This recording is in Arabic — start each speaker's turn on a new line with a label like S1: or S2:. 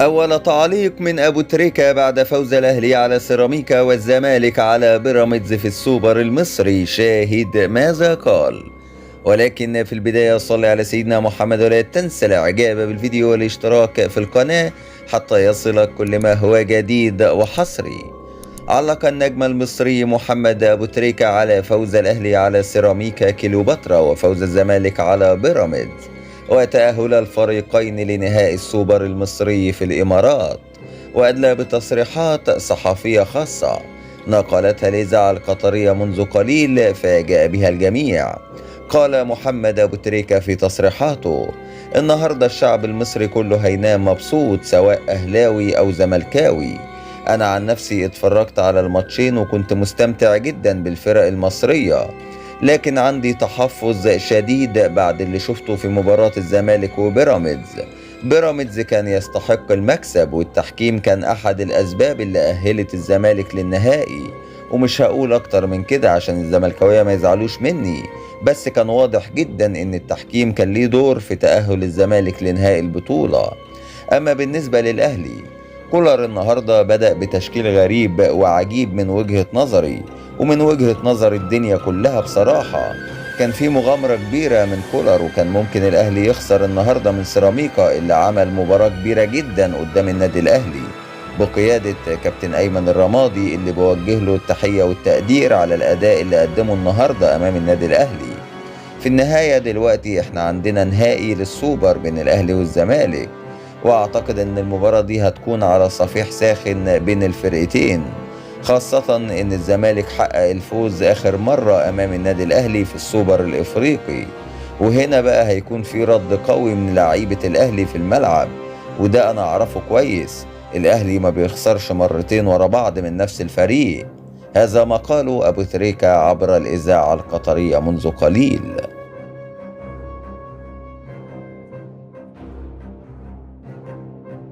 S1: أول تعليق من أبو تريكة بعد فوز الأهلي على سيراميكا والزمالك على بيراميدز في السوبر المصري. شاهد ماذا قال. ولكن في البداية صلي على سيدنا محمد ولا تنسى الإعجاب بالفيديو والاشتراك في القناة حتى يصلك كل ما هو جديد وحصري. علق النجم المصري محمد أبو تريكة على فوز الأهلي على سيراميكا كليوباترا وفوز الزمالك على بيراميدز وتأهل الفريقين لنهائي السوبر المصري في الإمارات، وأدلى بتصريحات صحفية خاصة نقلتها الإذاعة القطرية منذ قليل فاجأ بها الجميع. قال محمد أبو تريكة في تصريحاته: النهاردة الشعب المصري كله هينام مبسوط سواء أهلاوي أو زملكاوي. أنا عن نفسي اتفرجت على الماتشين وكنت مستمتع جدا بالفرق المصرية، لكن عندي تحفظ شديد بعد اللي شفته في مباراة الزمالك وبيراميدز. بيراميدز كان يستحق المكسب والتحكيم كان أحد الأسباب اللي أهلت الزمالك للنهائي، ومش هقول أكتر من كده عشان الزملكاوية ما يزعلوش مني، بس كان واضح جدا إن التحكيم كان ليه دور في تأهل الزمالك لنهائي البطولة. أما بالنسبة للأهلي، كولر النهاردة بدأ بتشكيل غريب وعجيب من وجهة نظري ومن وجهة نظر الدنيا كلها. بصراحة كان في مغامرة كبيرة من كولر، وكان ممكن الأهلي يخسر النهاردة من سيراميكا اللي عمل مباراة كبيرة جدا قدام النادي الأهلي بقيادة كابتن أيمن الرمادي اللي بوجه له التحية والتقدير على الأداء اللي قدمه النهاردة أمام النادي الأهلي. في النهاية دلوقتي احنا عندنا نهائي للسوبر بين الأهلي والزمالك، واعتقد ان المباراة دي هتكون على صفيح ساخن بين الفرقتين، خاصة ان الزمالك حقق الفوز اخر مرة امام النادي الاهلي في السوبر الافريقي، وهنا بقى هيكون في رد قوي من لعيبة الاهلي في الملعب، وده انا اعرفه كويس. الاهلي ما بيخسرش مرتين ورا بعض من نفس الفريق. هذا ما قاله ابو تريكة عبر الاذاعة القطرية منذ قليل.